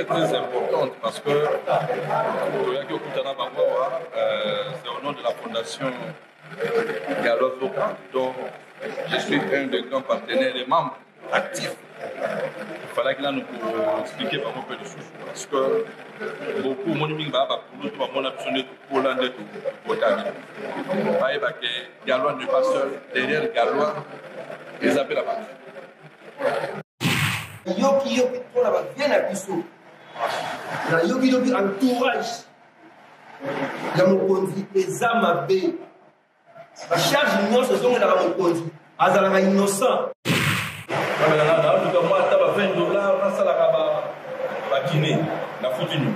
Très importante parce que c'est au nom de la fondation Galois Zoka dont je suis un des grands partenaires et membres actifs. Il fallait que là nous expliquions un peu de choses parce que beaucoup de gens pour Galois n'est pas seul, derrière Galois, ils appellent la banque. Yoki mpona bavie na biso na yoki entourage ya mokonzi eza mabe bacharge nyonso ezongelaka mokonzi azalaka innocent mwa ata ba $20 nasalaka bakine na futinu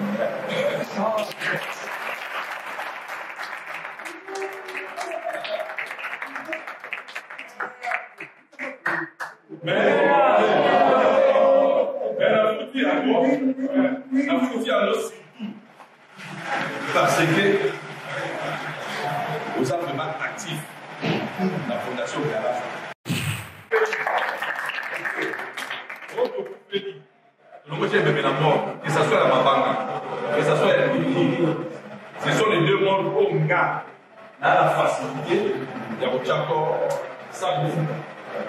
parce que vous êtes vraiment actifs dans la fondation Galois. Que ce soit la Mabanga, que ce soit la Bini, ce sont les deux mondes au Nga, dans la facilité, il y a aussi encore ça.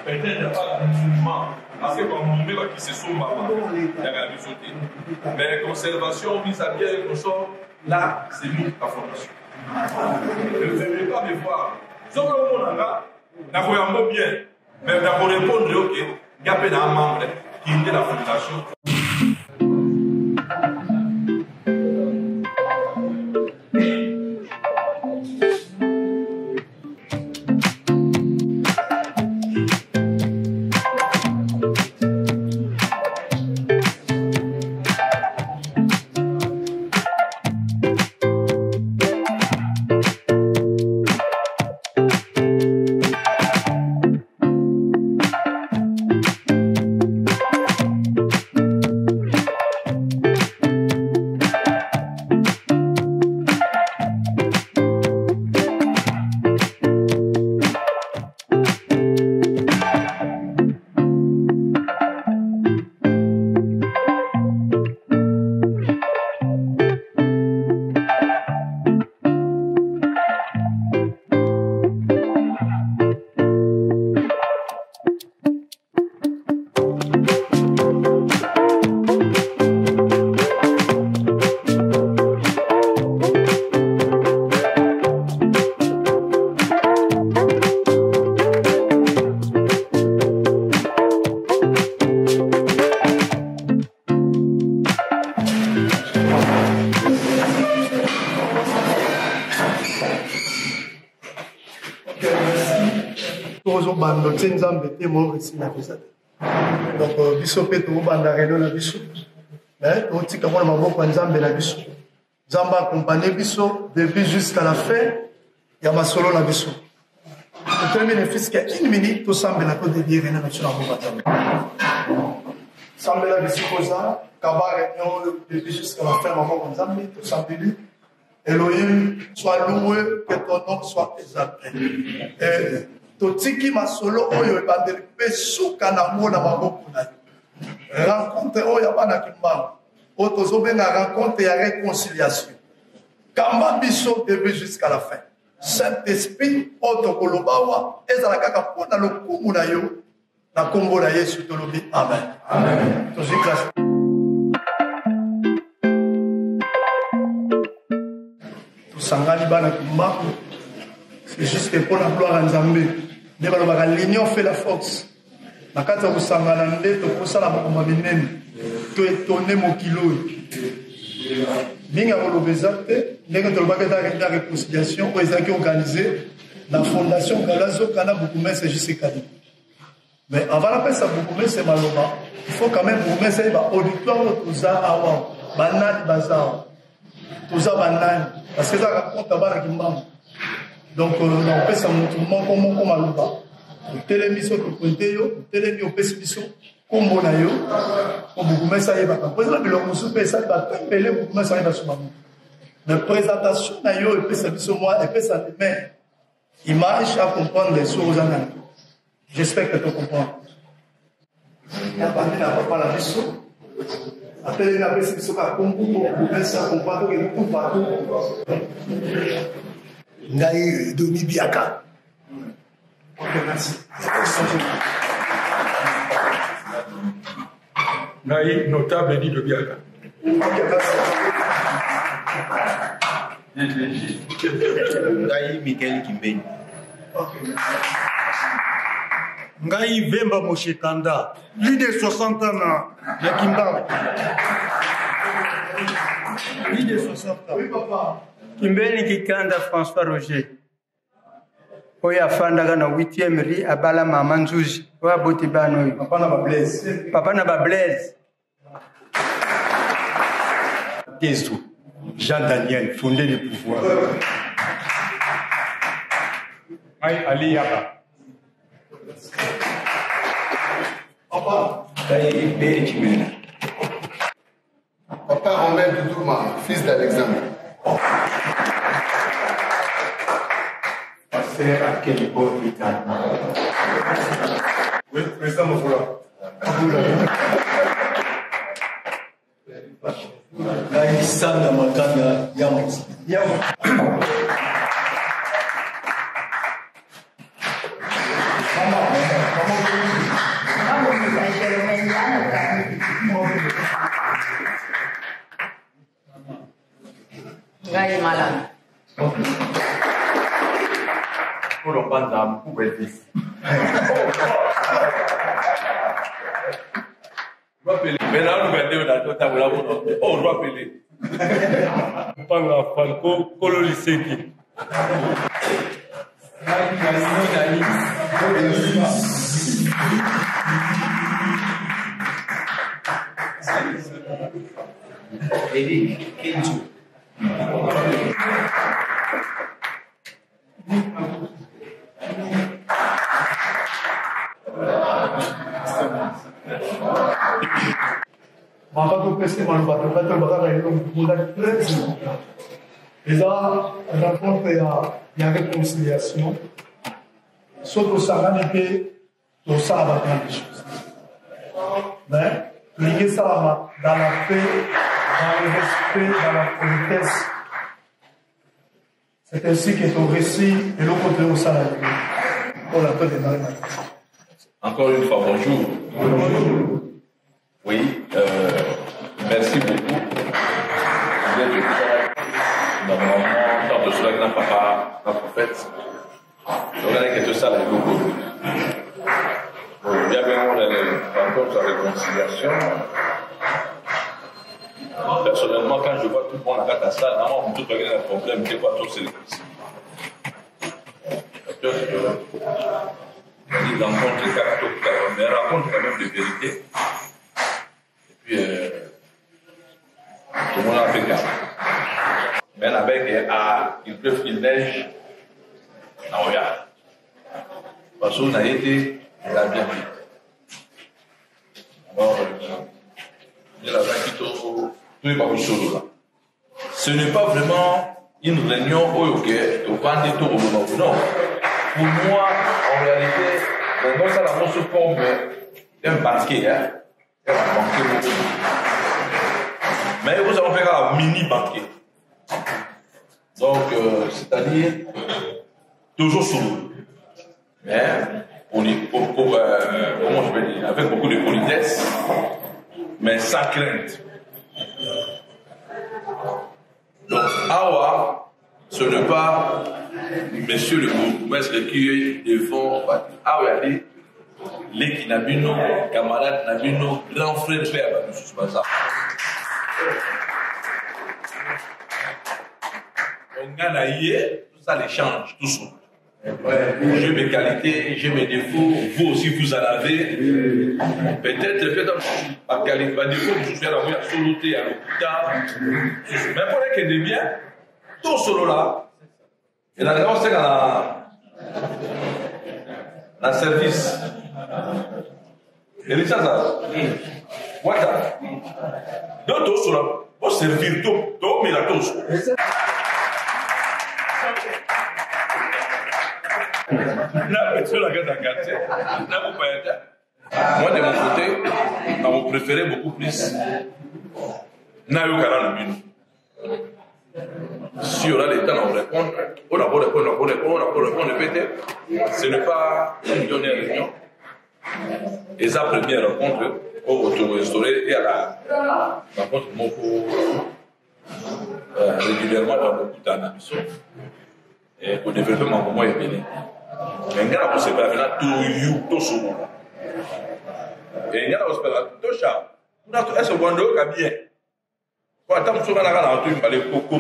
Peut-être qu'il n'y a pas de mouvement, parce que quand on met qui se sont maman, il y a la sauté. Mais conservation, vis à bien, là, c'est nous, la fondation. Ne venez pas me voir. Sauf que mon anga, n'a pas un mot bien, mais n'a pas répondre, ok, il y a un membre qui est la fondation. Donc, biso pe to banda reno na biso. Mais on tika mona maboko nzambe na biso. Nzamba accompagner biso depuis jusqu'à la fin ya masolo na biso. Le premier bénéfice que 1 minute to sambe la to de dire na biso na maboko. Sambe la biso koza kabare depuis jusqu'à la fin maboko nzambe to sambe lui. Elohim, sois loué, que ton nom soit exalté. Totiki masolo oyo ebandeli pe suka na mona maboko na yo. Rencontre oyo bana kimbango. Oyo tozobenga rencontre ya réconciliation. Kamba biso début jusqu'à la fin. Saint-Esprit oyo tokolobawa ezala kaka mpona lokumu na yo na kombo na Yesu tolobi amen. Amen. Tozwi classe. Tosangani bana kimbango. C'est juste pour la gloire à Nzambe. L'union fait la force. Na kati ya kusangana nde tokosala makambo minene to étonner mokilo mingi akolobeza te ndenge tolobaki eza réconciliation oyo ezalaki organisé la fondation Galazo Kana Boukoumès et J.C. Kadi. Mais avant d'appeler ça Boukoumès et Maloba, il faut quand même Boukoumès et auditoire de tout ça avant. Banani Bazar. Tout ça banani. Parce que ça raconte à Kimbam. Donc, on appelle ça mouvement comme Maloba. Télémission que Ponteyo, télémission au Pessimission, comme Bonayo, comme Boukoumès et Baka. Par exemple, le Moussoupe, ça va appeler Boukoumès et Baka. Mais présentation, Nayo, et Pessimission, moi, et Pessimission, mais image à comprendre les choses en anglais. J'espère que tu comprends. Il n'y a pas la mission. Après, il y a des personnes qui comprennent que tout partout. Ngaï Domi Biaka. Ok, merci. Ngaï notable dit de Biaka. Ok, merci. Ngaï Michael Kimbeni. Ok. Ngaï Vemba Moshekanda, plus de 60 ans na Kimba. Plus de 60 ans. Oui, papa. Kimbeni Kikanda François Roger. Oya Fandaga na 8e ri abala mama Nzuzi. Oya Botibano. Papa n'a pas Blaise. Papa n'a pas Blaise. Testo, Jean-Daniel, fondé du pouvoir. Ali Yaba. Papa. Papa Romain Doudouma, fils d'Alexandre. Pasteur à quel époque Oui, président Mofola. Ngaï Sanda Makanda Yamos. Ngaï Malan. Pour le bandam, pour le fils. Maintenant, nous venons dans le tableau. Oh, on va appeler. Panga Falco, Kololiseki. Mama presse Maloba, tu vas te battre très souvent. Et là, on rencontre, il y a réconciliation. Sauf que ça va être tout ça va prendre des choses. Mais, lier ça dans la paix, dans le respect, dans la politesse. C'est ainsi que ton récit et l'autre côté au salarié. Pour la paix de Marie. Encore une fois, bonjour. Bonjour. Oui, merci beaucoup. Vous êtes normalement, tant de cela que n'a pas la prophète. Regardez que tout ça, les locaux. Bien, on rencontre la réconciliation. Personnellement, quand je vois tout le monde à la salle, on peut régler un problème, c'est quoi tout c'est réconcilié. Il rencontre les caractères, mais rencontre quand même des vérités. Et puis, tout le monde a fait calme. Mais avec, il pleuve, il neige, on regarde. Parce qu'on a été, il a bien fait. Alors, il a vaincu tout le monde là. Ce n'est pas vraiment une réunion au yoke, au bandit, au non. Pour moi, en réalité, maintenant, ça l'annonce comme un banquier, hein. Un banquier beaucoup. Mais nous allons faire un mini banquier. Donc, c'est-à-dire, toujours sous l'eau. Mais, comment je vais dire, avec beaucoup de politesse, mais sans crainte. Donc, Awa, ce n'est pas monsieur le bourgmestre qui est devant Awa, les qui n'ont pas camarades, n'ont pas grand frère, c'est pas ça. On a tout ça les change, tout ça. J'ai mes qualités, j'ai mes défauts, vous aussi vous en avez. Peut-être, par qualité, par défaut, je suis à la soloté à l'hôpital. Mais pour les qui est bien, tout solo là, et la réponse c'est dans le service. Et les ça, voilà. Donc tout solo, pour servir tout, mais la tous. Moi, de mon côté, on préférait beaucoup plus Nayo Karan. Si on a le temps de répondre, on a beau répondre, peut-être, ce n'est pas une dernière réunion. Et sa première rencontre, au auto-restauré et à la rencontre, régulièrement dans le Bhoutan. Et pour le développement, comment il est béni. Mais il y a la possibilité de tout solo. Et il y a la possibilité de tout ça. Est-ce qu'on doit bien? Quand on se met à la rue, il faut que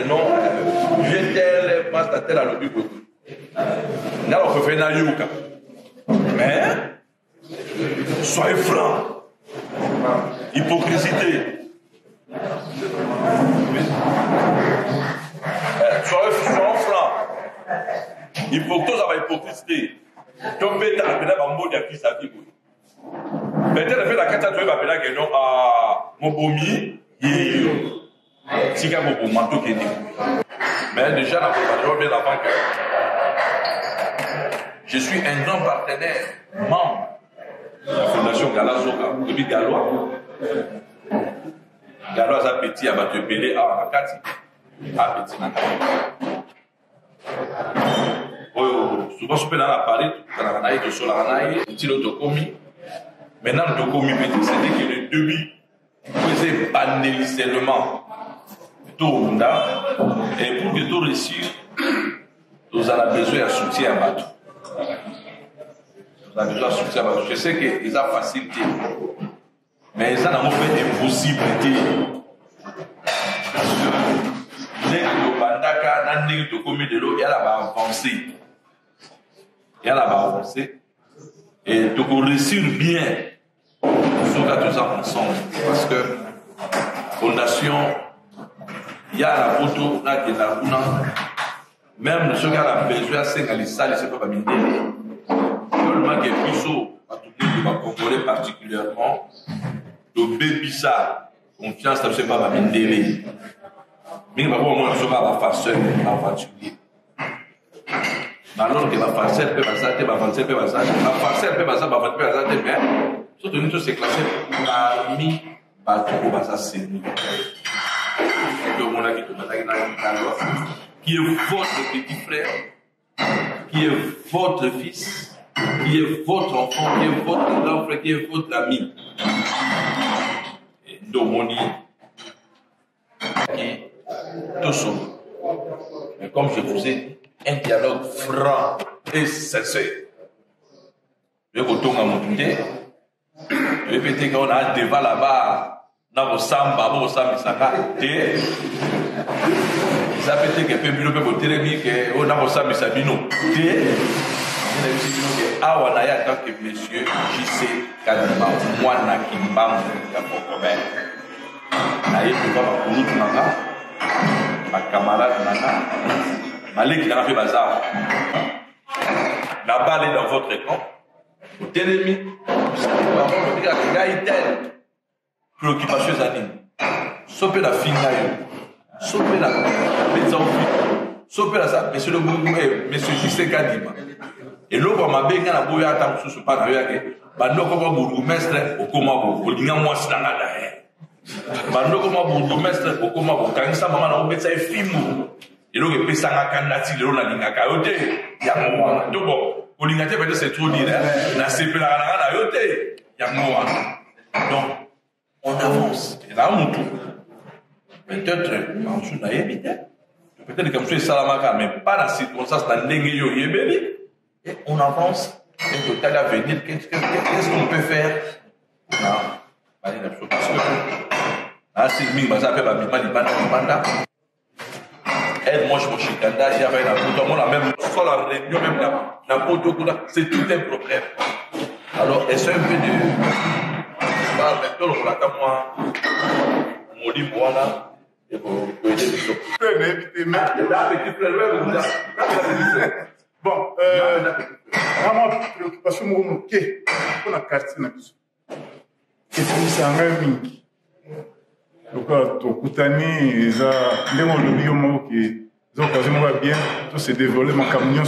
non, j'ai tel, master tel à l'objet. Là, on peut faire un yuka. Mais, soyez franc. Hypocrisie. Soyez franc. Il faut que tout ça va hypocrisie. Donc, peut-être que la mode a pris sa vie. Peut-être que la carte tu vas appeler que non à mon bomi, si quelqu'un pour manteau qui est. Mais déjà, la préparation bien avant que je suis un grand partenaire, membre de la Fondation Galazoka, depuis Galois. Galois a petit à battre pelé à Akati. À petit. Souvent, je peux dans la Paris, dans la Ranaï, sur la Ranaï, petit autocomi. Maintenant, l'autocomi, c'était que le début faisait panélisellement tout le monde. Et pour que tout réussisse, nous avons besoin de soutien à Batou. Nous avons besoin de soutien à Batou. Je sais qu'ils ont facilité, mais ils ont fait impossibilité. Dès que le bandaka, dans le autocomi de l'eau, il y a la avancée. Il y a la avancée. Et donc, on réussit bien sur tous ensemble. Parce que, fondation, il y a la photo, là, qui est la bouna. Même ceux qui ont besoin de s'égaler ça, ils ne savent pas m'aider. Seulement, qu'il y a plus haut, à tout le monde, va Congolais particulièrement, le bébé ça, confiance, ça ne sait pas m'aider. Mais il va voir, moi, je ne sais pas, la farceur, aventurier. Alors que la farcelle peut passer, la farcelle peut passer, la farcelle peut passer, la farcelle peut passer, mais surtout nous c'est classé parmi Batou Basa Séni. Qui est votre petit frère, qui est votre fils, qui est votre enfant, qui est votre grand frère, qui est votre ami. Et Domoni, qui est tout seul. Mais comme je vous ai dit, un dialogue franc et sincère. Je vais vous tourner à mon tour. Je vais péter qu'on a un débat là-bas. Dans vos samba, vos samba, ça va. Ça peut être que peut vous téléviser que on a vos samba, ça vino. Ah, on a eu tant que monsieur J.C. Kadima, moi, Nakimba, Kapokomé. Naïe, tu vas ma pouloute, ma camarade, Nana. Malek qui a fait bazar. La balle est dans votre camp. Vous ennemi. Le gars est tel. Préoccupation anime. Sopé la finale. Sopé la maison. Sopé la ça. Monsieur le gouvernement, monsieur J.C. Kadima. Et l'autre m'a bien gagné la bouille à temps sous ce pas d'ailleurs que. Bando comme bourgmestre au Komabo. Au Lignan moi c'est dans la derrière. Bando comme bourgmestre au Komabo. Quand ça maman on met ça film. Et donc, il peut s'en candidater, il y a l'ingaka yote. Il y a moi. Donc, bon, pour l'ingaka, peut-être c'est trop dire, la CP la yote. Il y a moi. Donc, on avance. Et là, on tourne. Peut-être, en dessous, peut-être comme ça, Salamaka, mais pas dans la circonstance, dans l'engueillot, et on avance. Et total à venir, qu'est-ce qu'on peut faire? Non. Parce que, c'est le même, ça fait ma banda. Aide-moi, je me suis candidat, il y avait la même soit la réunion même dans Poto, c'est tout un problème. Alors, essaye un peu de... Maintenant, on attend moi, on dit voilà, et pour aider les autres. Bon, vraiment, préoccupation, ok, pour la quartier, et puis ça a même donc, Tokutani, ils ont occasion de bien, tout se dévoiler, mon camion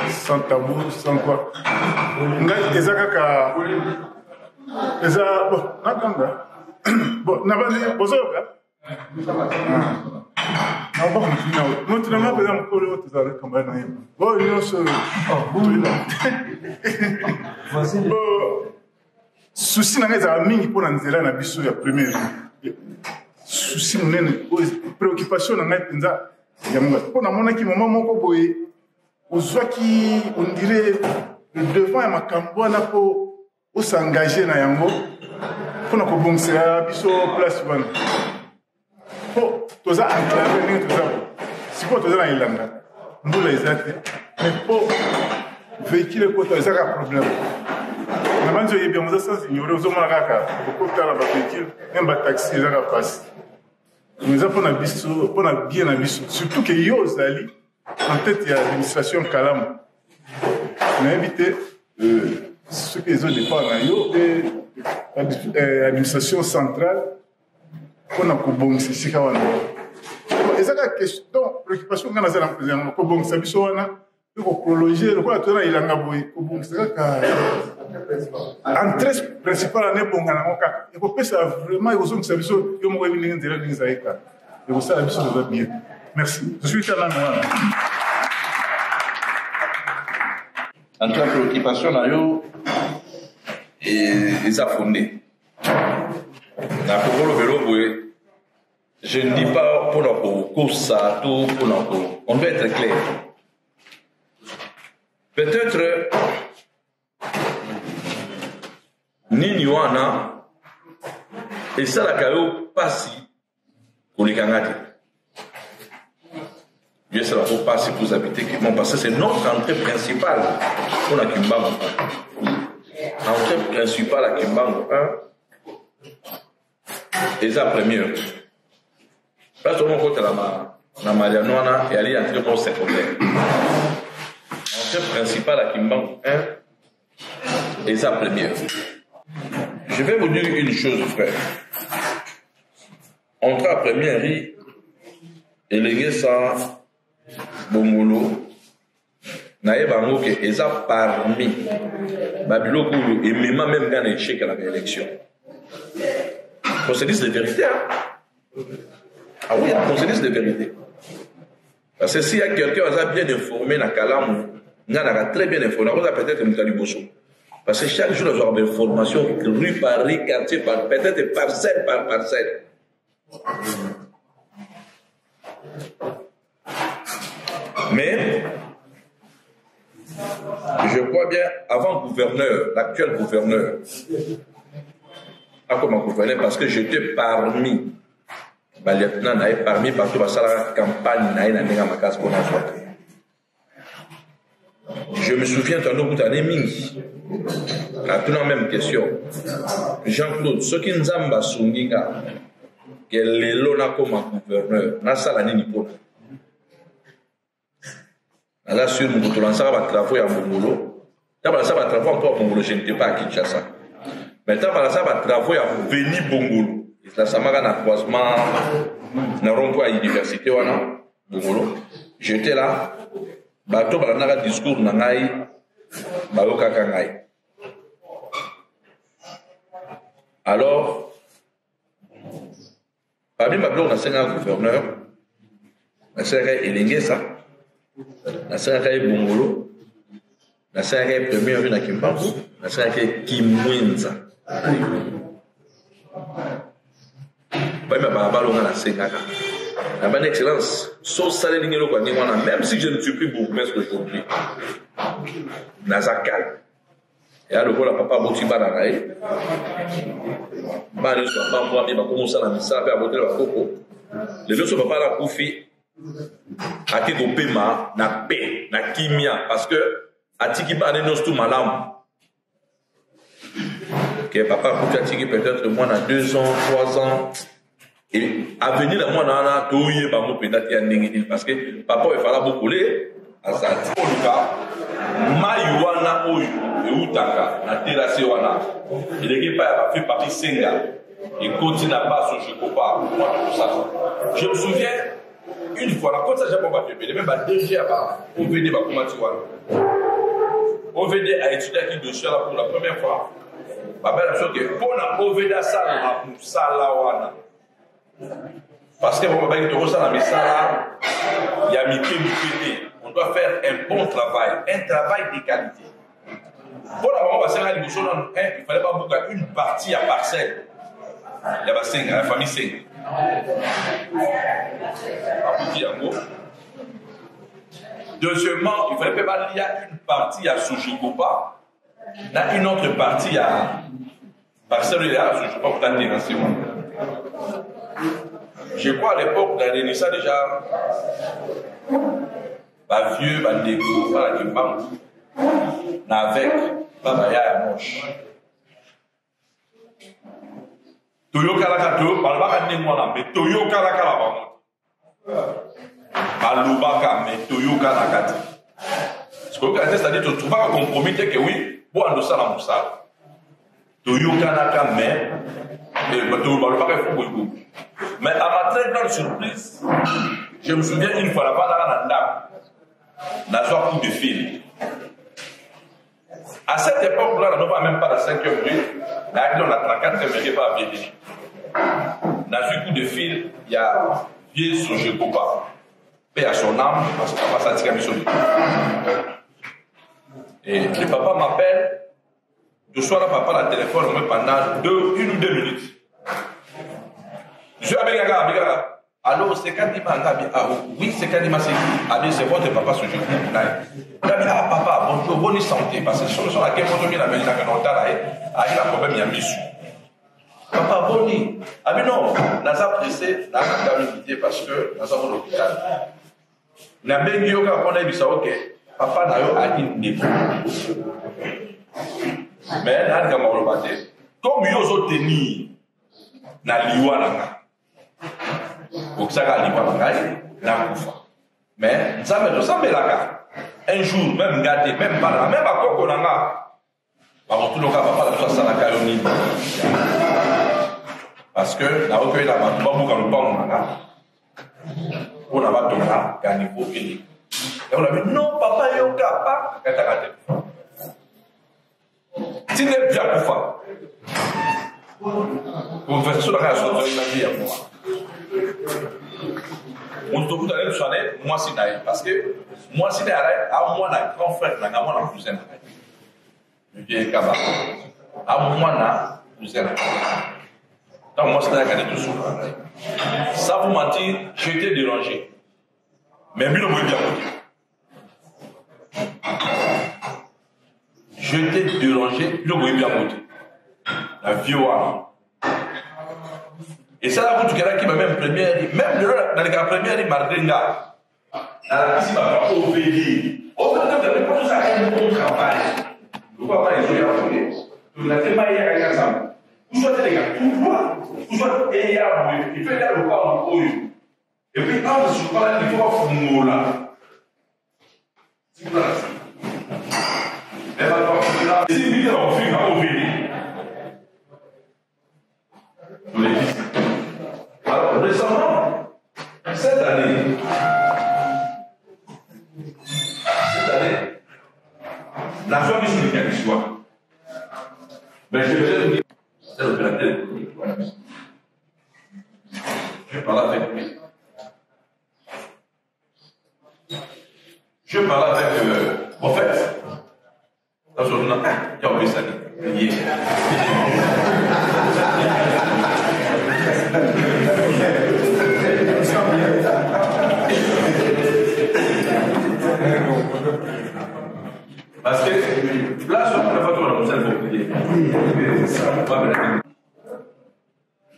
sans tabou, sans quoi. Ils bon, n'a pas dit, bonjour, maintenant, par exemple, tu as recommandé. Bon, il y a ce. Souci n'a pas mis pour l'anzela na biso ya première. Souci munene, préoccupation na ngai penza ya munga. Pour na mona ki moment moko boye, ozwaki on dirait le devant ya makambo na po s'engager na yango. Pour na ko bongisa biso place bana. Po toza enclavé ni toza. Si po toza na ilanga. Mbula ezate. Mais po véhicule ko toza ka problème. Nabanzo yebi on sans ignorer aux hommes kaka beaucoup de temps véhicule même ba taxi là passe nous avons na biso pour na bien na biso surtout que yo zali en tête il y a l'administration Kalam on a invité ceux qui ont départ na yo et l'administration centrale pour na ko bongisa sika wana ezaka question préoccupation ngana za na président ko bongisa biso wana ko prolonger le quoi tona ilanga boy ko bongisa ka entrée principale n'est bon à il faut que ça vraiment il faut que ça soit yo mo webi ningi ndela ningi zaika il faut ça la mission va bien merci je suis là moi en tout cas préoccupation na yo et ça fondé na pour le vélo boy je ne dis pas pour notre ça tout pour notre on doit être clair peut-être nini wana esalaka yo pasi kolekanga te yo esalaka yo pasi pour habiter Kimbangu parce que c'est notre entrée principale pour la Kimbangu 1 entrée principale à Kimbangu 1 eza première place tomo kota na Mariano wana yali entrée pour secondaire entrée principale à Kimbangu 1 eza première. Je vais vous dire une chose, frère. Entre la première riz et les ça, Bongolo, naïe bango que eza parmi Babiloko et même dans l'échec à l'élection. Qu'on se dise de vérité, hein? Ah oui, qu'on se dise de vérité. Parce que s'il y a quelqu'un qui a bien informé dans Kalam, il a très bien informé, on a peut-être Moutali Bosso. Parce que chaque jour, nous avons des informations, rue par rue, quartier par peut-être parcelle par parcelle. Mais, je crois bien, avant gouverneur, l'actuel gouverneur, pas comme un gouverneur, parce que j'étais parmi, lieutenant, parmi, partout, parce que la campagne, n'a ma casse qu'on a fait. Je me souviens d'un autre année, à toute la même question. Jean-Claude, ce qui nous a Sungiga, quel est l'on comme un gouverneur, n'a pas la nini pour. Là, sur nous, tout l'ensemble va travailler à Mongolo. D'abord, ça va travailler encore à Mongolo, je n'étais pas à Kinshasa. Maintenant, ça va travailler à Veni Bongolo. Là, ça m'a un croisement, dans rond-point à l'université, Bongolo. J'étais là. Bato balanga discours na ngai bayoka ngai. Alors parmi ma blog na senga gouverneur na senga Elengesa na senga Bongolo na senga premier rue na Kimbangu na senga Kimwenza ba ma balonga na senga la bonne excellence, sauf ça les lignes locales, même si je ne suis plus bourgmestre aujourd'hui, Nazakal. Et à le la papa Boutiba Naraï, Marie soit pas moi, mais commencer à la missa, à voter la coco. Les deux sont pas la Koufi, ake kopema na paix na kimia parce que atiki bana nyonso tu malamu que papa akuti atiki peut-être moins na 2 ans 3 ans et avenir na mwana wana toyeba mo mpenza te ya ndenge nini parce que papa oyo efala bokole asati oluka mai wana oyo eutaka na terase wana eleki epai ya bafe papi senga ekoti na baso jekopa mwana kosala je me souviens une fois na koti sa japon bato ebele même badg ya ba ovd bakomati wana ovd aétudiaki dossier la pour la première fois babela biso ke mpona ovd asalama mosala wana parce que bon babaki tokosala misala ya mike te on doit faire un bon travail de qualité mpona bango basenga liboso nano il fallait babuka une partie ya parcelle ya basenga ya famille senga abuki yango. Deuxièmement, il fallait pas il y a une partie à Sojigopa, dans une autre partie à parcelle à Sojigopa pour l'intégration. Je crois à l'époque dans l'Enissa déjà, pas vieux, pas dégo, pas la banque, avec pas baya moche. Toyo Kalakato, Balbaka Nemwana, mais Toyo Kalakala. Balubaka, mais Toyo Kalakati. Ce que c'est-à-dire que tu trouves pas compromis que oui, bon, on ça la moussa. Toyo Kalaka, mais Balubaka est fou. Mais à ma très grande surprise, je me souviens une fois là-bas, dans un coup de fil. À cette époque-là, on n'a même pas la 5e rue. Là, on a 34e rue, pas à Vieux. Dans un coup de fil, il y a Vieux Sojekopa. Paix à son âme, parce qu'il n'a pas senti qu'à mission. Et le papa m'appelle. Je suis là, papa, la téléphone, pendant 1 ou 2 minutes. Je suis avec Gaga. Alors, c'est quand il m'a dit, oui, c'est quand il m'a dit, c'est votre papa sur Jésus. Ah, papa, bonjour, bonne santé. Parce que sur laquelle on a mis la maison, il a un problème, il y a mis. Papa, bonne. Ah, mais non, on a pressé, on a quand parce que nous avons l'hôpital. On a bien dit, on a dit, ok, papa n'a eu à une niveau. Mais, on a dit, comme ils ont tenu, na liwananga. Oksaka liwananga, na kufa. Mais, ça me ressemble là. Un jour, même gâté, même pas là, même à Kokonanga. Par contre, le cas, papa, la chose, ça n'a qu'à l'uni. Parce que, la recueil là-bas, tu vas vous quand on a pas ton là, qu'à niveau fini. Et on a dit, non, papa, il y a un cas, pas, tu n'es bien pour faire. Pour faire ça, la vie à moi. On te dit d'aller soigner, moi, c'est d'ailleurs. Parce que, moi, c'est d'ailleurs, à moi, la grand frère, à moi, la cousin. Le vieux Kaba. À moi, la cousin. Donc, moi, c'est d'ailleurs, tout souvent. Ça vous mentir, j'étais dérangé. Mais bien, on me dit j'étais dérangé, le bruit bien monté. La violence. Et ça, là, vous, tu qui m'a même première, même dans la première, il m'a dit, dans la piscine, il m'a dit, OVD. OVD, vous avez un bon travail. Vous ne pouvez pas les jouer à voler. Vous n'avez pas hier à ensemble. Vous choisissez les gars, tout droit. Vous choisissez hier à voler. Il fait le pas en haut. Et puis, quand je suis pas là, il faut faire un mot là. C'est quoi là? Mais maintenant, si vous dites, on fait un OVD. Vous les dites. Alors, récemment, cette année, la famille sur lesquelles je sois, mais je vais vous dire, c'est l'opérateur économique. Je parle avec lui. Je parle avec le prophète. Dans son nom, il y a oublié ça. Parce que là, je ne peux pas tout le monde,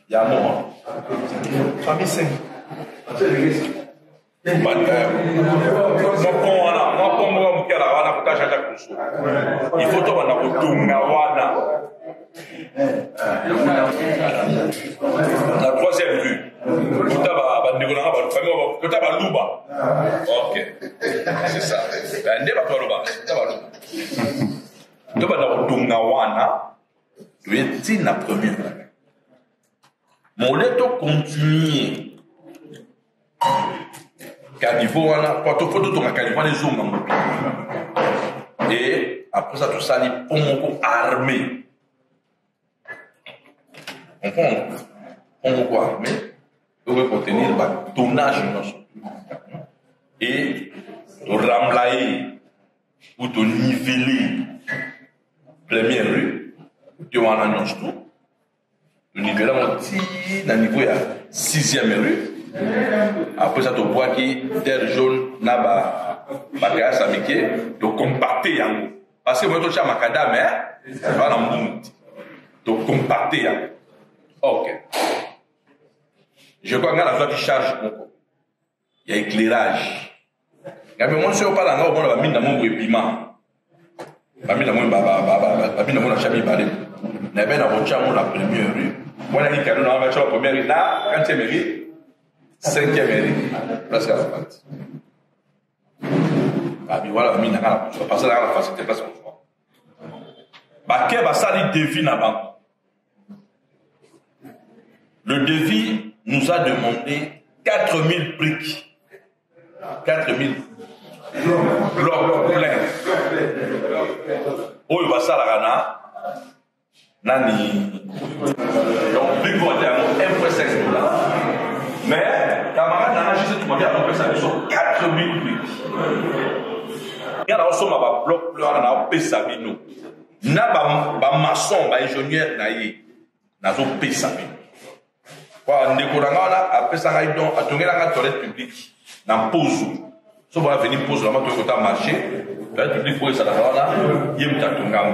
il y a un moment. Famille 5. Il faut tomber dans le Tungawana. La troisième rue. Ok. C'est ça. Dans le Tungawana, tu es la première. Mon leto continue. Canivoana, quand on photo ton Canivoana, les hommes. Et après ça, tout ça, les pommes armés. On prend pommes armés pour contenir le tonnage. Et pour remblayer ou te niveler première rue, tu vas en annoncer tout. Le niveler dans le niveau de la 6e rue. Après ça, tu vois que terre jaune n'a pas de compacter. Parce que moi, je suis à Macadam, mais pas dans le monde. De compacter. Ok. Je crois que la voie qui charge beaucoup. Il y a éclairage. Mais moi, je ne suis pas dans la mine de mon piment. La mine de mon chami balé. Il y avait dans la première rue. Moi, je suis dans la première rue. Là, 40e rue. 5e année, presque à la fin. Ah, mais voilà, mine, je vais passer dans la facilité, presque au choix. Bah, qu'est-ce que ça dit défi là-bas? Le défi nous a demandé 4000 briques. 4000 blocs pleins. Oh, il va ça la rana. Nani. Donc, briques vont être à 1,5 $. Mais, camarade, n'a juste tout le monde a appris ça, ils sont 4000 briques. Il y a aussi un bloc, il y a un Pesabino. Il y a un maçon, un ingénieur, il y a un Pesabino. Quand on a après ça, il y a une toilette publique, dans la pause. Si on va venir pause, on va marcher, la toilette publique, il y a un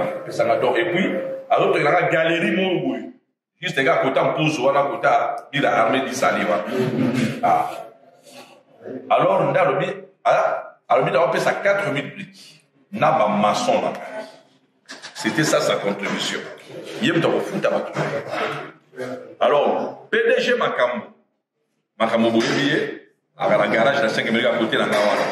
et puis, alors, il y a une galerie, juste les gars, côté en pause, ou à côté, il a armé du saliva. Alors, on a fait ça 4000 briques. On a un maçon là. C'était ça sa contribution. Il y a un foot à battre. Alors, PDG Makambo Boyebiye, à la garage de la 5e à côté de la Gawana.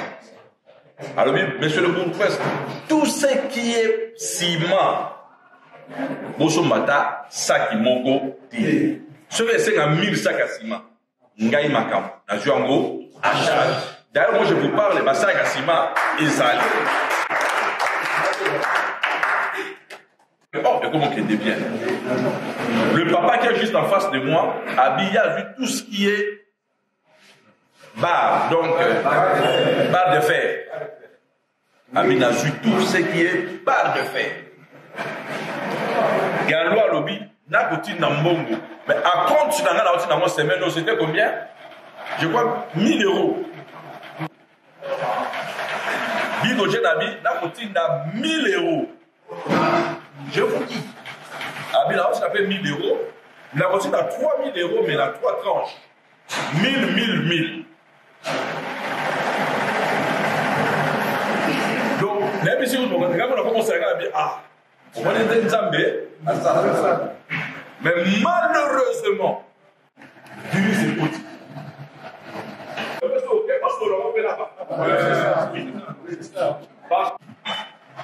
Alors, monsieur le bourgmestre, tout ce qui est ciment, Boso Mata, Saki Moko, Tire. Ce qui est 1000 sacs à ciment, Ngaï Makam, à Juango, à charge. D'ailleurs, moi je vous parle, les sacs à ciment, ils allaient. Oh, et comment qu'il devient? Le papa qui est juste en face de moi, Abi a vu tout ce qui est barre, donc barre de fer. Abi a vu tout ce qui est barre de fer. Galo à lobby, n'a côté Nambongo. Mais à compte sur la semaine, c'était combien? Je crois 1000 €. Bigo Jenabi, n'a côté 1000 €. Je vous dis. Abi là, ça fait 1000 €. La côté a 3000 €, mais il a 3 tranches. 1000, 1000, 1000. Donc, même si vous regardez, on a commencé à regarder, on va les Nzambé, mais malheureusement, Dieu c'est petit.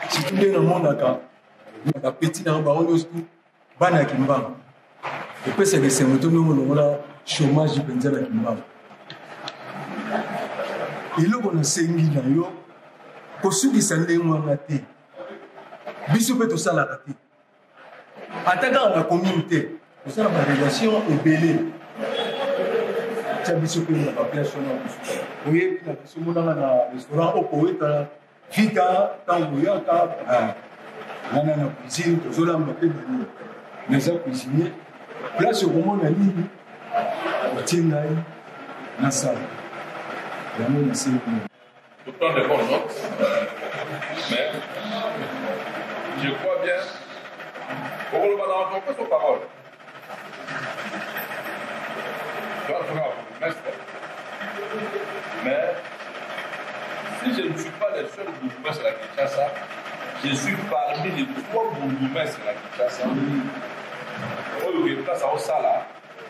Si tu es dans le monde, la petite dans le baron de Bana Kimbam. Et puis c'est que c'est un chômage de Benzala Kimbam. Et là, on a 5000 ans. Pour ceux qui s'en ont raté, Bissou peut tout ça la rater. Attaquant la communauté, tout ça la relation est belle. Tu as Bissou peut la population. Oui, la Bissou dans le restaurant au poète, Vita, Tangouyaka, on a la cuisine, tout ça la maquette de nous. Mais ça cuisiner, place au moment la ligne, au Tingaï, la salle. La monde c'est Tout le temps de bonnes notes, mais je crois bien. Pour le ballon, on peut son parole. Merci. Mais si je ne suis pas le seul bourgmestre à la Kinshasa, je suis parmi les 3 bourgmestres à la Kinshasa. Au lieu de ça, au Sala,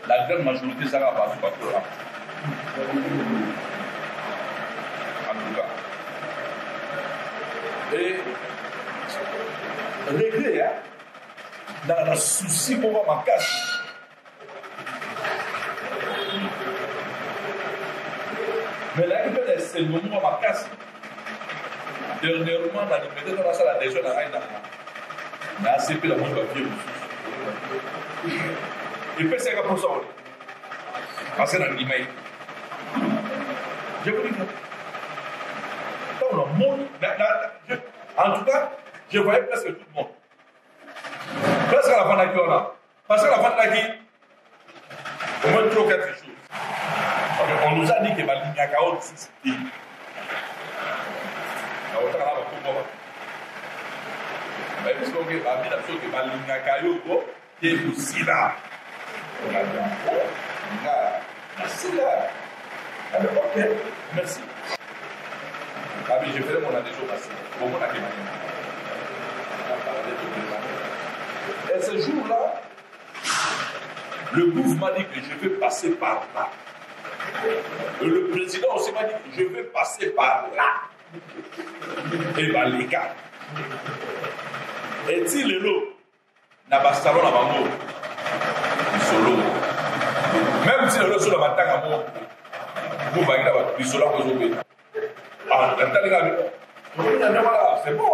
la grande majorité sera battue par Torah. En tout cas. Et régler, hein, dans le souci pour ma casse. Mais là, il y a des moments ma casse. Dernièrement, on a peut-être dans la salle des jeunes à Aïna. Mais assez peu la montre va vivre. Il fait 50%. Parce que dans l'email. Je vous dis que dans le monde, en tout cas, je voyais presque tout le monde. Presque à la fin de la parce que la fin de la qui, au moins 3 ou 4 choses. On nous a dit que ma ligne à chaos c'est parce que ma ligne à chaos est aussi là. Merci là. Ok, merci. Ah oui, j'ai fait mon adhésion passée. Au moins, et ce jour-là, le gouvernement m'a dit que je vais passer par là. Et le président aussi m'a dit que je vais passer par là. Et bien, les gars. Et si le lot n'a pas salon à Bango, solo. Même si le lot sur la bataille à moi, vous voyez là, il sera aujourd'hui. Ah, c'est bon.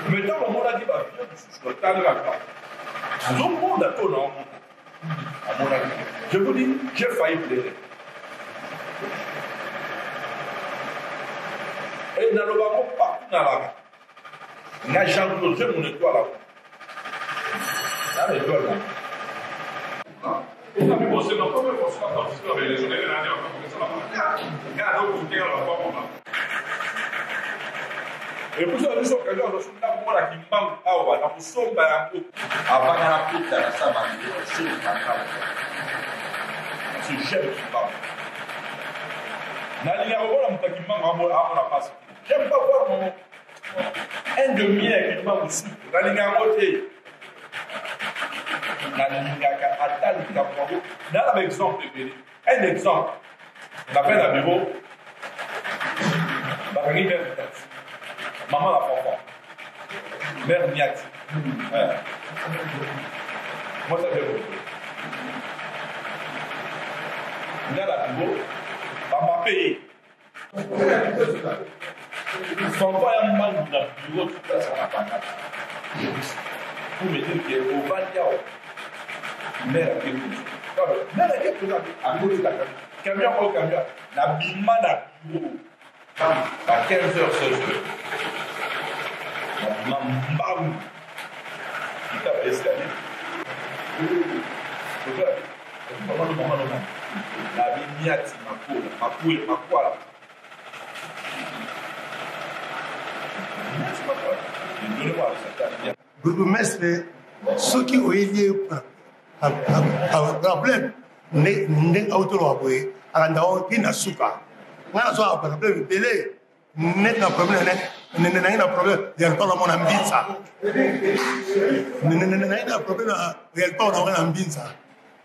Mais dans le monde a dit, le monde a tout dans le monde. Je vous dis, j'ai failli plaider. Et dans le bas, partout dans la rue, il y a Jean-Claude, j'ai mon étoile là. Là, l'étoile là. Et ça me pose, c'est ma première fois que je suis avec les jeunes, et là, il y a un autre côté, on va voir comment. Et pour ça, nous sommes là, nous sommes là pour la qui manque à Owa, nous sommes là pour avant la pute à la Samani, c'est le caca. C'est j'aime qui parle. N'a pas voir qui manque à mon passe. J'aime pas voir mon un demi-heure qui manque au sud. N'a côté. N'a attendre qui n'a pas exemple de Béni. Un exemple. On appelle à bureau. Maman la enfant. Mère Niati. Moi, ça fait beaucoup. Il y a la bureau. Maman payé. Son père a un manque de bureau, tout ça, ça n'a pas de pour me dire qu'au Valiao, mère a quelque chose. Mère a quelque chose à côté de la camion. Camion au camion. La bima n'a bureau. À 15h, 16h. La mbam. Qui tape l'escalier. La bimiati, ma poule. Bourgmestre, ceux qui ont lié un problème, n'est autour de qui n'a souka. On a un problème de délai, n'est un problème, n'est un problème, il y a pas mon ambitsa. N'est un problème, il y a pas mon ambitsa.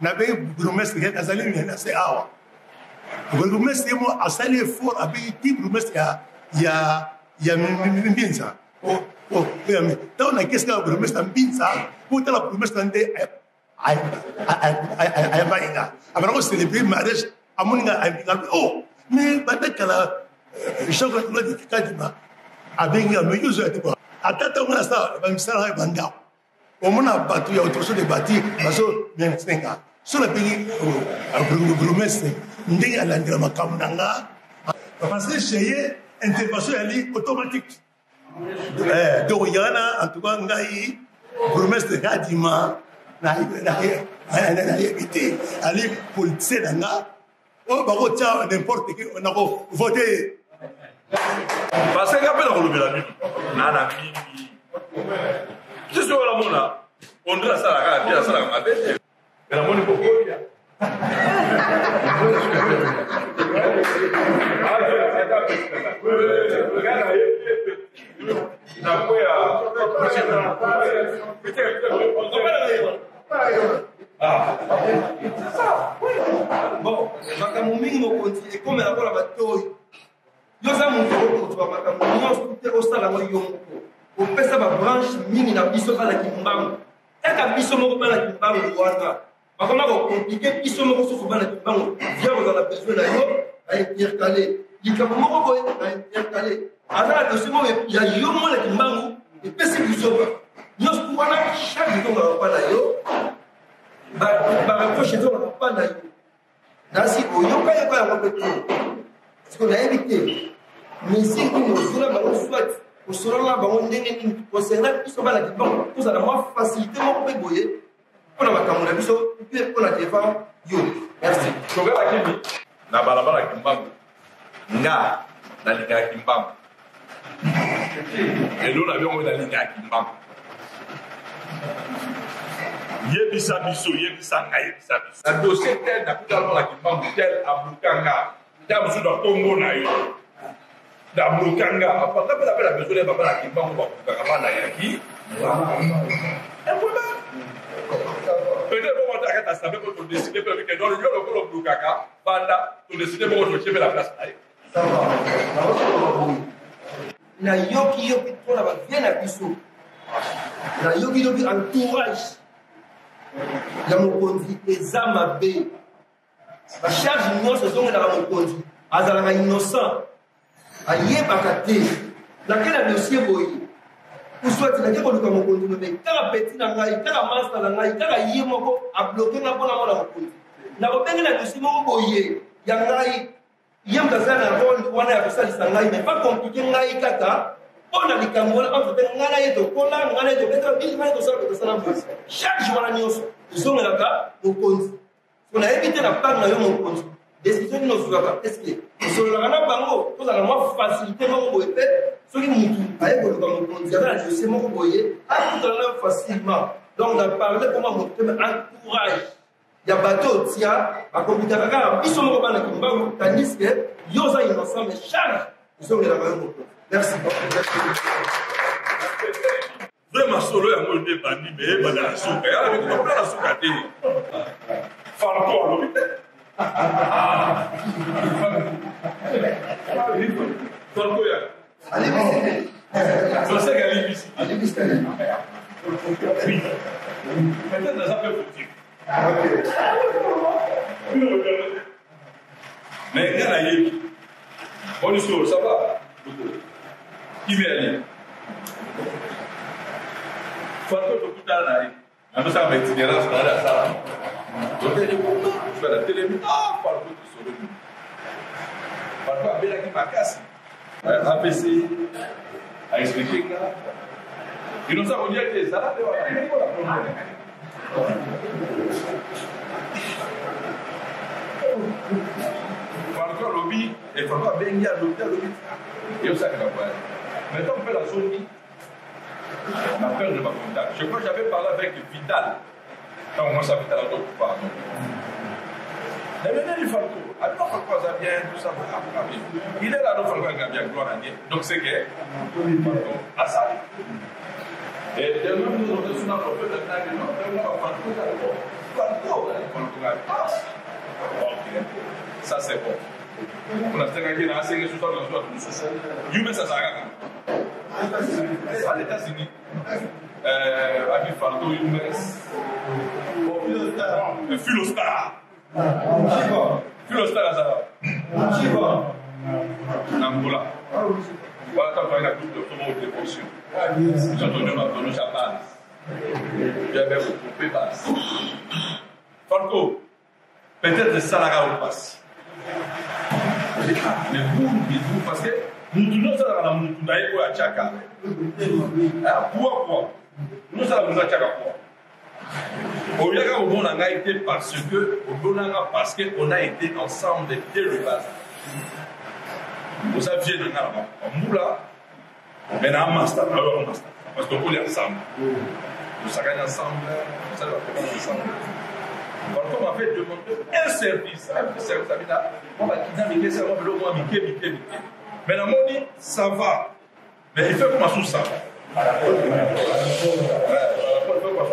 N'avez bourgmestre qui a salé, il y a assez awa. Bourgmestre, moi, a salé fort, a payé 10 bourgmestre, il y a une binza. Oh, mais dans la question de bourgmestre binza, pour la bourgmestre de Aïbaïna. Alors, on célèbre le mariage à mon gars. Oh, mais peut-être que la chocolat de Kadima a bien me use à toi. À tata, on a ça, même ça, et Banda. On a battu, il y a autre chose de bâti, parce que bien, c'est un gars. Sur le pays, un bourgmestre, n'est à l'endroit Kamnanga. Parce que chez intervention automatique. Donc, il y en a, en tout cas, un bourgmestre Kadima. Évité aller politicien nanga oh bah tiens n'importe qui on a voté parce que après on le la vie nana mimi je suis la mona on doit ça la bien ça la ma bête et la mona pour quoi Bon, makambo mingi mokonzi ekomela lokola batoyi yoza moto okotoba makambo nyonso te osala ngo yo moko opesa babranche mingi na biso balaki mbango kaka biso moko balaki mbango wana bakoma kokomplike biso moko susu balaki mbango via kozala besoin na yo aintercale likambo moko boye aintercale aza na dossier moko ya yo molaki mbango epesi biso ba nyonso wana chaque jour ngaka na yo bareproche ezongaka mpa na yo nasi oyoka yoka yango mpe te parceke nayebi te mesire nini ozula bango swat kosolana bango ndenge nini kosenga biso balaki bango tozala mwa facilité moko mpe boye mpona makambo na biso mpe mpona devant yo merci togalaki mi na balabala kimbangu nga nalingaka kimbangu elo na biongo nalingaka kimbangu yebisa biso yebisa nga yebisa biso na dossier tel nakuta lokola kimbangu tel ablukanga ta mosusu na kongo na yo dablukanga apanga mpe napela besoin na baba na kimbangu bablukaka bana yaki peut-être bon on a sabe ko to décider pe que dans le lieu ko blukaka banda to décider ko to chebe la place na ye na yoki yoki mpona bavie na biso na yoki yoki entourage ya mokonzi eza mabe bacharge nyonso ezongelaka mokonzi azalaka innocent ayebaka te nake na dossier boye uswati nake koluka mokonzi nobe kaka peti na ngai kaka masta na ngai kaka ye moko abloke nga mpona mona mokonzi nakobenge na dossier moko boye ya ngai ye moto azala na role wana ya kosalisa ngai mais pas komplike ngai kaka mpona likambo wana bafote ngai na ye tokola ngai na ye tobetaka bili ngai tosala totosala mwasi chaque jour wana nyonso ezongelaka mokonzi so nayebi te na part na yo mokonzi décision nini ozwaka estce osololaka na bango tozala mwa facilité moko boye mpe soki mutu aye koluka mokonzi aza na dossier moko boye akutana nayo facilement donc na parle mpoma motu te me entourage ya bato otia akokutaka kaka biso moko bana kimbangu tandis ke yo oza innocent mais charge ezongelaka yo mokonzi merci vraiment solo yango nde bandi me bana na suka yala bikokopela na suka te farko alobi te farko ya soseka alibisi peut-être naza mpe foutique mais nga nayebi oni solo ça va kimi ali farko tokutana na ye andosaka baitinérance na ale asala totele kuna fela telemi farko tosolomi farko abelaki makasi apc aexplike nga inosa kodia te ezala te wana farko alobi farko abengi alobi eyosakaka boye maintenant mpe nazongi ma peur de ma contact. Je crois que j'avais parlé avec Vidal. Quand on commence à Vidal, on pardon. Mais maintenant, il faut tout. Alors, Falco, ça vient, tout ça, il est là, donc Falco, il vient, gloire à Dieu. Donc, c'est que Falco a ça. Et de nous, nous avons besoin d'un prophète de Dieu. Non, Falco, passe. Ok, ça c'est bon. On a fait un assez que ce soit dans le soir. You ça à l'États-Unis. Avec Falco, Philostar. Philostar, ça va. Angola. Voilà, quand on a la coupe de promo de dévotion. J'ai entendu ma prononciation à base. J'avais coupé basse. Falco, peut-être le salariat au passe. Mais vous, parce que nous sommes dans la moutou d'ailleurs à Tchaka. Pourquoi nous sommes à Tchaka. Au lieu où on a été parce qu'on a été ensemble dès le bas. Vous aviez dans la moula, mais dans un master, alors master. Parce qu'on est ensemble. Nous sommes ensemble, nous sommes ensemble. Par contre, on m'avait demandé un service. Un service, ça veut dire, on va quitter, ça va le moins, Mickey. Mais la monnaie, ça va. Mais il fait comme ça, ça va.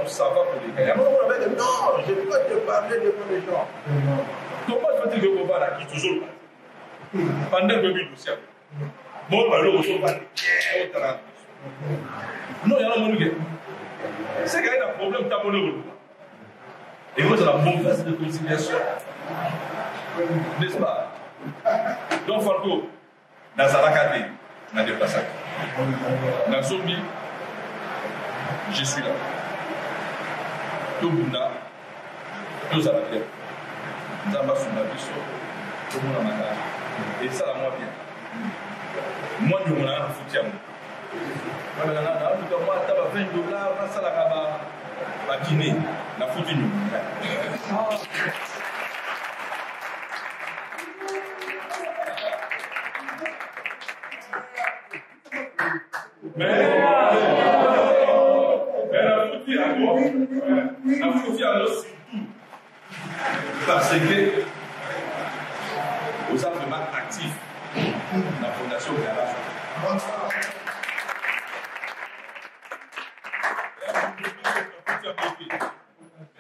Ça va pour les gars. On avait dit, non, je ne peux pas te parler devant les gens. Comment tu veux dire que on va là, qui toujours pendant 2012, bon, on va le recevoir. Non, il y a un monde. C'est qu'il y a un problème, tu as mon euro. Et moi, c'est la mauvaise réconciliation. N'est-ce pas? Donc, Falco, dans Zarakate, on a déplacé. Dans Zombie, je suis là. Tout le monde a, tout ça va bien. Nous avons sur la vie, tout le monde a mal. Et ça, moi, bien. Moi, nous, on a un soutien. Moi, tu as $20, on a ça là-bas. La Guinée, la foutue. Mais la foutue à quoi? La foutue à l'os surtout. Parce que vous êtes vraiment actifs dans la Fondation Garage.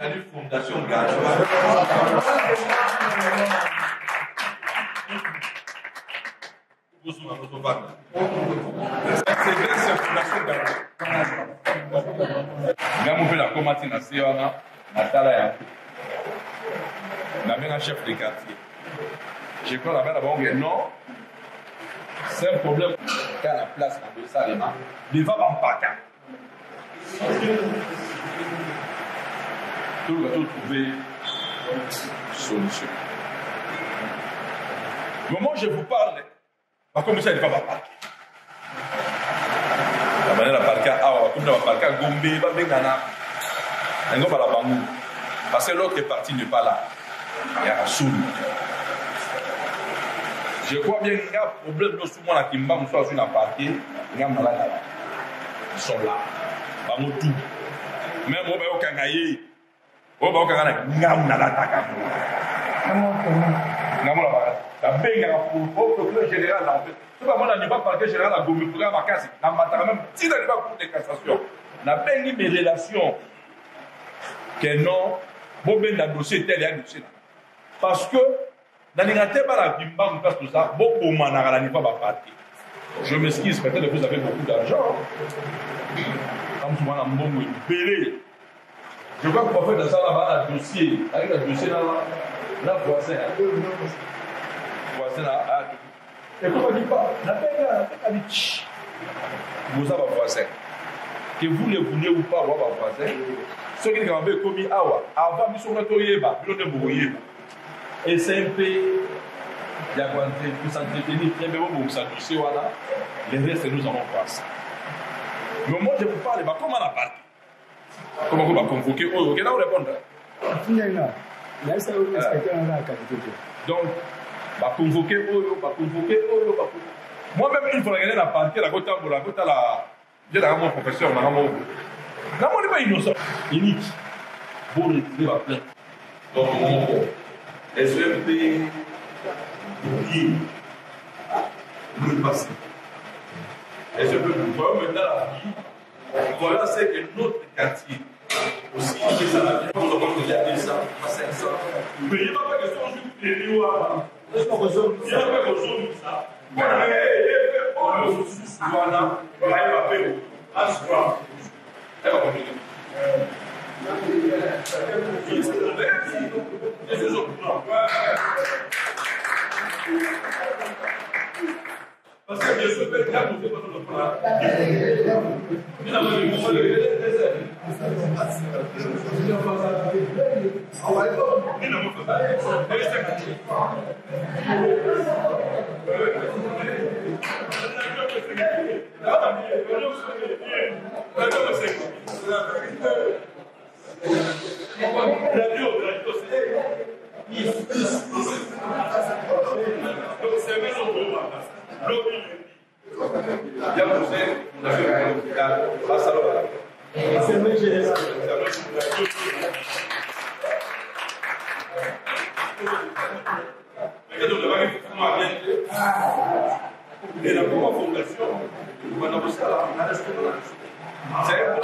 Il y a une fondation Garage. C'est bien cette fondation Garage. Même on peut la commenter dans Séana, Natala, un chef de quartier. Je crois là-bas d'abord, non, c'est un problème qu'à la place de Salema, il va en paca. Tout le monde trouver une solution. Au moment où je vous parle, par contre, ça ne va pas parquer. La manière de parquer, comme dans la parquer, Gombe, Babengana, un gars à la bambou. Parce que l'autre partie n'est pas là. Il y a un soul. Je crois bien qu'il y a un problème de souvent à Kimba, on soit sur la partie, il y a un malade là. Ils sont là. Ils sont tout. Même si on va gagner, on va gagner, il y a un malade là. La benga pour le procureur général en fait. Tout le monde n'a pas parlé général à Gombe pour la case. La matara même si dans le cours de cassation. La benga mes relations que non, bon ben la dossier tel et un dossier. Parce que dans les gâteaux par la bimba on passe tout ça. Bon pour manara n'est pas parti. Je m'excuse peut-être que vous avez beaucoup d'argent. Comme souvent la mbongo est belé. Je crois qu'on va faire dans ça là-bas un dossier avec le dossier là voisin. Et comme on dit pas, la paix a dit, vous avez un voisin. Que vous le voulez ou pas, vous avez un voisin. Ceux qui ont commis awa, avant, ils sont retournés, ils sont débrouillés. Et c'est un peu, il y a quoi, pour s'entretenir, bien, mais vous s'adoucissez, voilà. Les restes, nous allons passer. Mais moi, je vous parle, comment on a parlé? Comment on va convoquer? Ok, là, on répond. Donc, va convoquer Oyo. Moi-même, il faut regarder la partie, la côte à la. J'ai là mon professeur, là, mon. Là, on n'est pas innocent. Unique. Pour retirer la plainte. Donc, mon SMP, oublier le passé. SMP, vous voyez maintenant la vie. Voilà, c'est que notre quartier. Aussi, ça va bien. On va regarder ça à 500. Mais il n'y a pas de question juste de l'État. Il n'y a pas de question de ça. Voilà, il va payer. Assoir. Elle va continuer. Parce que je souhaite bien poser votre plan. Et la première fondation, on a aussi la restauration. C'est un peu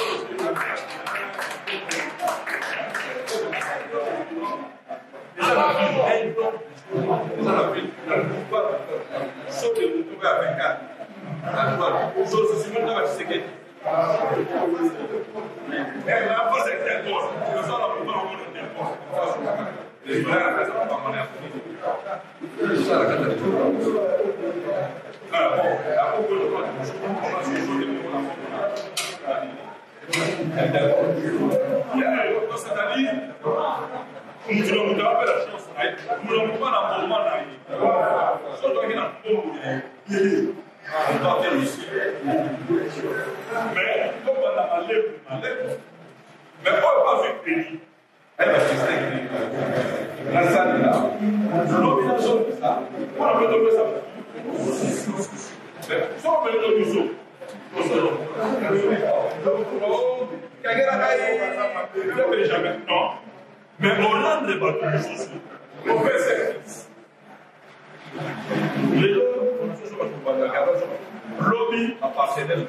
mais on rend les bateaux on fait service. Les lobby appartenait du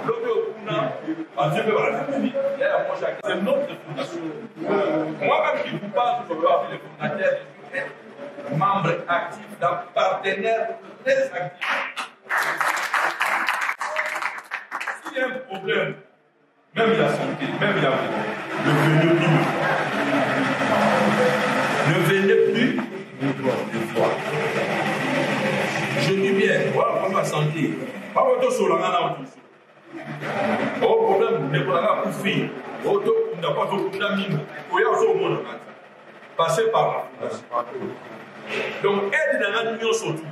lobby au Kuna, c'est notre fondation. Moi-même qui vous parle, je veux appeler les fondateurs, membres actifs, d'un partenaire très actif. S'il y a un problème, même la santé, même la vie, ne venez plus une fois. Je dis bien, voilà pour la santé. Pas votre sur la main au problème, ne pas la couper. Auto, n'a pas de camino. Il y a aussi au monde. Passez par là. Donc, aide dans la union surtout.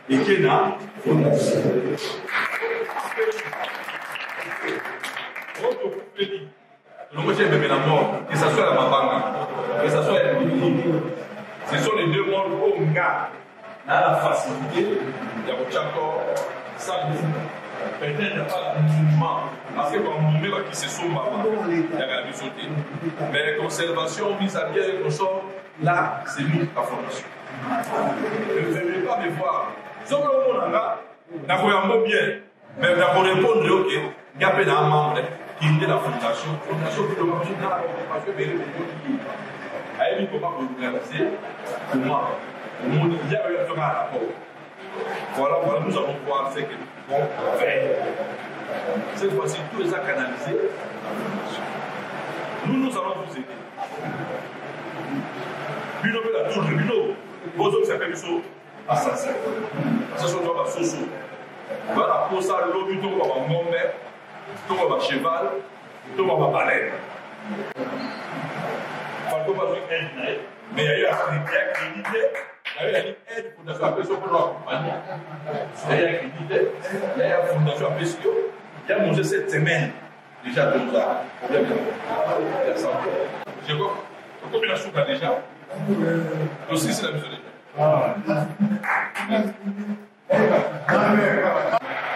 Et qui est là, donc, j'ai même la mort, que ce soit la Mabanga, que ce soit la Mabanga. Ce sont les deux mondes où on a la facilité, il y a un chakor, ça, peut-être pas mouvement, parce que quand on met qui se sont il y a la sauté. Mais conservation, mise à pied, quelque chose, là, c'est nous, la formation. Ne venez pas me voir. Si on a un bien, mais on répondre, ok, il y a pas d'un membre qui est la fondation qui doit marcher dans la coopération, mais elle dit comment vous organiser, comment il y a un rapport. Voilà, nous allons voir ce que nous allons faire. Cette fois-ci, tous les a canalisés. Nous allons vous aider. Bino la tour de Bino, vos autres s'appellent assassin. Assassin doit être soso. Voilà, pour ça, l'objet de mon mère, de mon cheval, de mon baleine. Falco va jouer un aide, mais il y a eu un crédité. Il y a eu une aide pour la fondation pour l'accompagner. Il y a eu une crédité, il y a eu une fondation à Pescio. Il y a mangé cette semaine, déjà 2 ans. Il y a ça. Je vois, combien de soupe déjà? Aussi, c'est la maison déjà.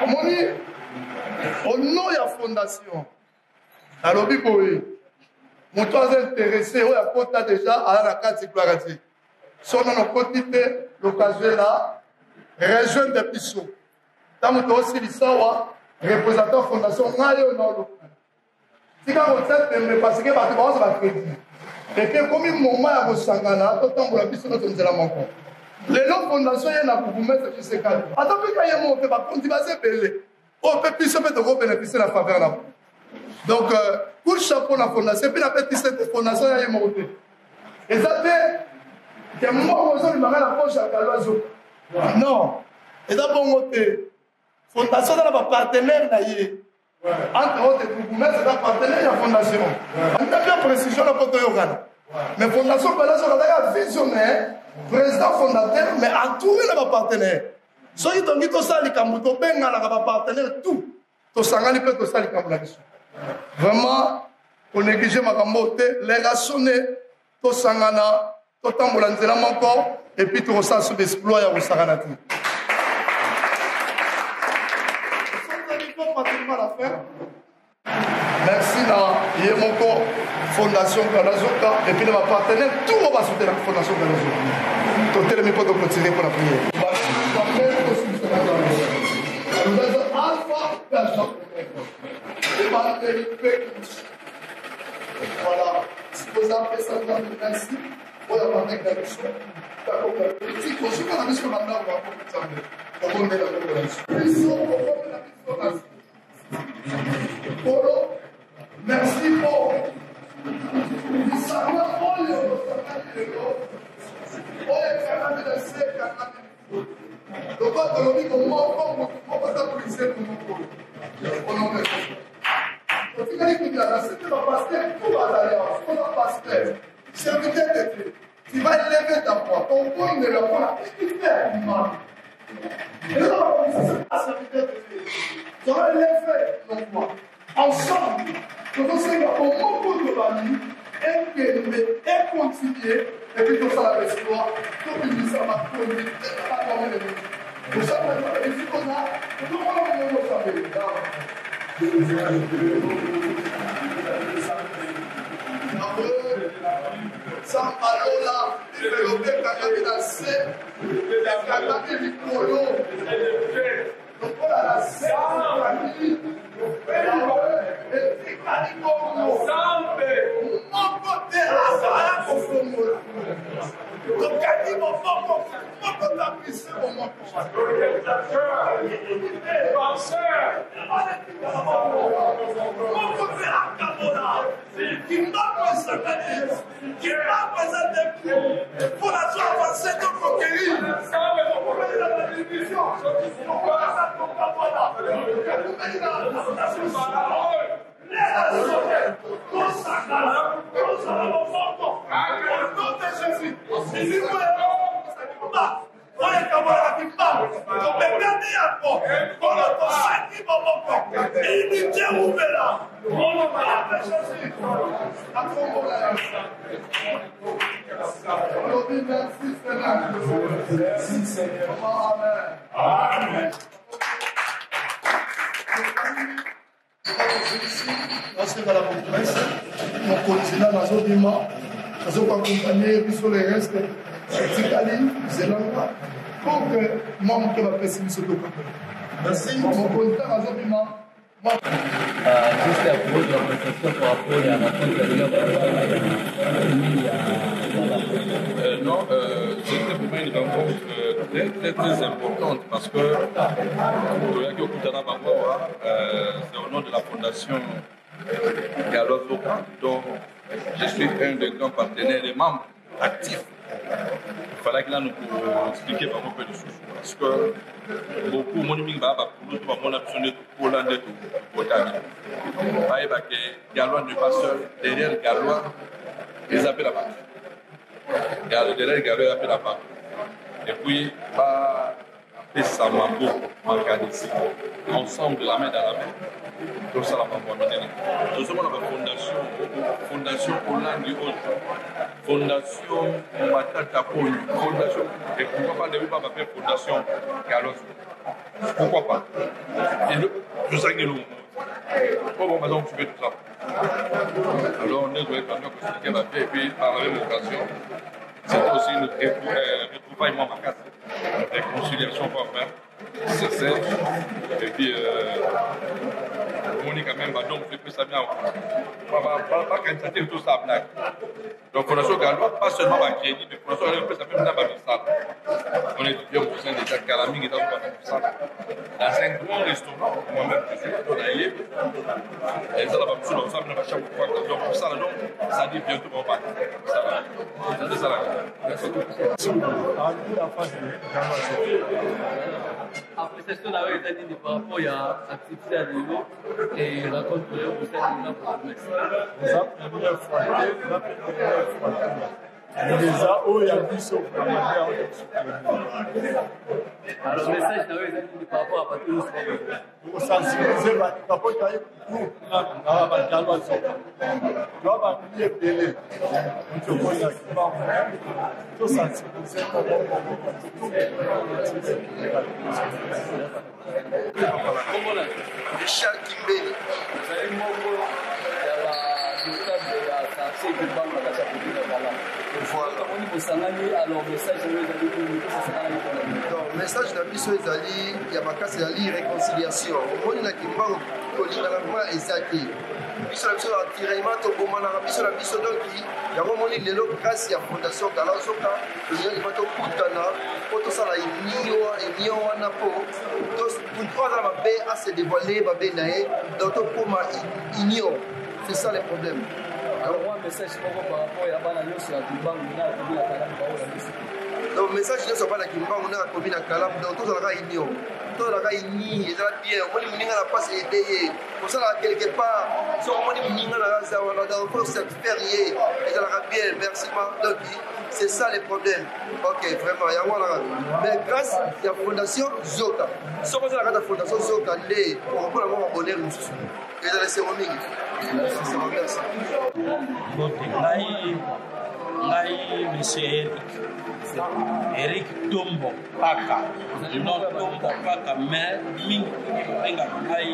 Omoni, au nom de la fondation, à l'objet pour eux, mon toit intéressé, il y a côté déjà à la carte déclarative. Si on a l'occasion là, rejoindre des pisseaux. Tant que aussi l'histoire, représentant de la fondation, on a eu un si quand on sait, parce que on va crédit. Et puis, comme il moment à Rosangana, tout le temps, on a pisseau dans la manque. Les noms fondation, il y a pour vous mettre sur ces cadres. Attends, quand il y a un mot, on peut pas continuer à se payer. On peut plus se mettre au bénéficier de la faveur là. Donc, pour le chapeau de la fondation, puis la petite fondation, il y a un mot. Et ça fait que moi, je vais la poche à Caloiseau. Non. Et ça, bon, fondation, dans la partenaire, entre autres, vous mettre c'est un partenaire de la fondation. On a bien précision dans le Yogan. Mais fondation, c'est un visionnaire, président fondateur, mais entouré de nos partenaires. Si vous avez dit ça, vous avez un partenaire, tout. Vraiment, on néglige ma camote, les rationner, tout sangana, tout tambolanzela encore, et puis tout ça sous l'exploit à Rosaranati. Merci à Yemoko, Fondation Galazoka, et puis ma partenaire, tout le monde va soutenir la Fondation Galazoka. Tout le monde peut continuer pour la prière. Voilà. Si vous avez ça dans le merci, vous avez avec la mission. Si vous avez la mission maintenant, vous avez la mission. Merci pour tu vas élever ta voix, ton point de la voix, qu'est-ce que tu fais? Tu vas élever ton voix. Ensemble, nous allons faire un moment de la vie, et continuer, et puis tout ça la l'espoir, tout le monde ça va conduire, pour ça, on va faire des choses comme ça, tout le monde va Sampalola, développé Kakabina C, Kakabina Mikolo, donc voilà la famille, et Tikanikongo, mon côté Lazara Kofongola. Donc, Kaki, mon côté appuyé, mon côté Akamola, qui m'a présenté, pour la soirée avancée de conquérir. Amen. Dans la promesse, mon continent nazobima, accompagner sur les restes, Tikali, Zelanda, pour que moi, je vais passer merci, mon continent nazobima. Juste à propos de la prestation par rapport à la rencontre non, c'était pour moi une rencontre très importante parce que c'est au nom de la fondation Gallo Zoka, dont je suis un des grands partenaires et membres actifs. Il fallait que là nous expliquions un peu de choses parce que beaucoup de gens ont besoin de Hollande pour Gallois n'est pas seul, derrière Gallois, ils appellent la banque. Derrière Gallois, ils appellent la banque. Et puis, ça m'a beaucoup organisé. Ensemble, la main dans la main. Tout ça, la main dans la main. Nous sommes dans la fondation Hollande et autres. Fondation Matata Poli. Fondation. Et pourquoi pas ne pas faire fondation Gallois? Pourquoi pas? Et je sais que nous. Comment maintenant tu fais tout ça? Alors on est doit être maintenant que ce va faire et puis par la même occasion, c'est aussi une retrouvaille ma casse, une réconciliation pour faire, c'est ça. Et puis on est quand même donc c'est plus ça bien. Pas candidater tout ça à blague. Donc Fondation Gallois, pas seulement à crédit, mais Fondation Gallois, ça fait maintenant à ça. On est bien au sein des Calaming et dans le ça. Dans un grand restaurant, moi-même je suis on a lié. Et ça va me soulever ensemble dans chaque fois. Donc pour ça, ça dit bientôt on va. C'est ça là. Après cette chose, avait été dit par rapport à l'activité à l'élu et rencontre au sein de la promesse. Ça, la première fois. Déjà, oh, il y a du saut. Alors, le message n'avait été dit par rapport à Patrice. Pour sensibiliser, il faut que nous, Richard Kimbeli. Le message de la mission ezali ya makasi ezali réconciliation omoni na kimbango kolingana vraiment eza te biso na biso na tiraillement tobomanaka biso na biso donc yango moni lelo grâce ya fondation Kalazoka tolingalima tokutana mpo tosala union wana mpo aza na mabe ase dévoile mabe na ye donc tokoma union. C'est ça le problème. Alors, moi, message par rapport à la notion de Kimbangu, donc, message de ce pas la Kimbangu, on a commis la Kalam, donc tout ça, il y a tout ça, il y a bien, on dit que la passe est payée. Pour ça, quelque part, si on dit que la force est fériée, et ça va bien, merci, donc c'est ça le problème. Ok, vraiment, il y a voilà. Mais grâce à la fondation Zoka, si on a la fondation Zoka, on peut avoir un bonheur, et ça, c'est remis. Merci. Ngai monsieur Eric Tombo Paka non Tombo Paka mais mingi benga ngai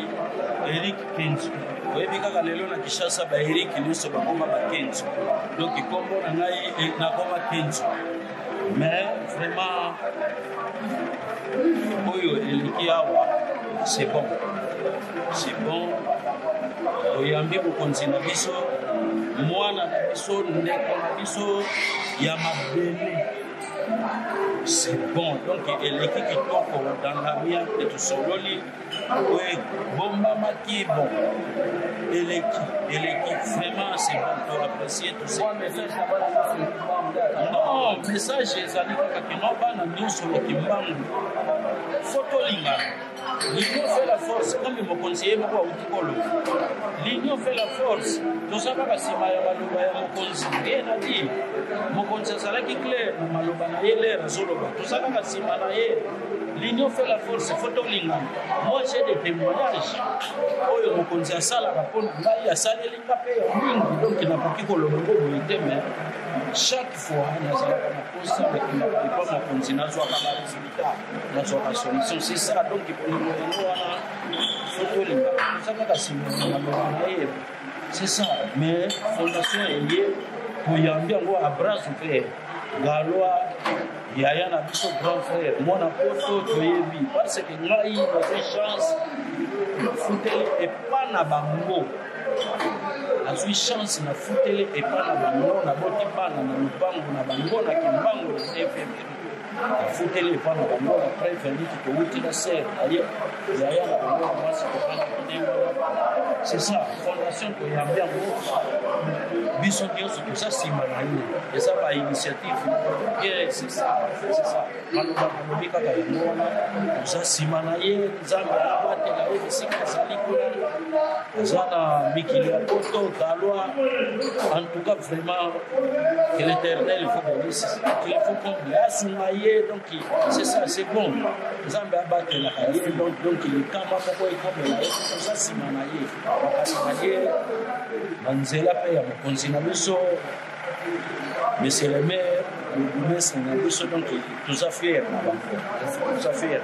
Eric Kenzo oyebi kaka lelo na Kinshasa ba Eric nyonso bakoma ba Kenzo donc kombo na ngai nakoma Kenzo mais vraiment oyo eliki awa c'est bon oyambi bokonzi na biso mwana na biso ndeko na biso ya mabele c'est bon donc eleki kitoko dans la mia etusololi oye bombamaki bon eleki vraiment c'est bon to apprécier tout ça non message ezali kaka kino bana nyonso ya Kimbangu fotolinga l'union fait la force comme mon conseiller moko auti kolo l'union fait la force tosabaka nsima ya maloba ya mokonzi ye na di mokonzi azalaki clair na maloba na ye lere azoloba tosabaka nsima na ye l'union fait la force fotolingana moi j'ai des témoignages oyo mokonzi asalaka mpo na ngai asalelinga mpe ya mingi donc nakoki koloba ngo boye te mais chaque fois nazalaka na posa epa mokonzi nazwaka baresultat nazwaka solution c'est ça donc yango wana fotolinga tosabaka nsima ya maloba na ye c'est ça mais fondation eye toyambi yango à bras ouvert galwa yaya na biso grand frère mwana poto toyebi parce que ngai nazwi chance futele epa na bango nazwi chance na futele epa na bango naboti bana na lupango na bango na Kimbangu na efemeri futele epa na bango na préveniki touti na ser yaya na bango na mwasi kokana kodema c'est ça fondation toyambi yango biso nyonso toza nsima na ye eza bainitiative c'est ça maloba nalobi kaka yango wana toza nsima na ye nzambe abatela ye bisika ezali kuna eza na mikili ya poto galwa en tout cas vraiment que l'éternel il faut qu'on asunga ye donc c'est ça c'est bon nzambe abatelaka ye donc likama moko ekomela ye toza nsima na ye makasi na ye na nzela mpe ya mokonzi na biso monsieur le maire le bourgmestre na biso donc toza fier na bango toza fier.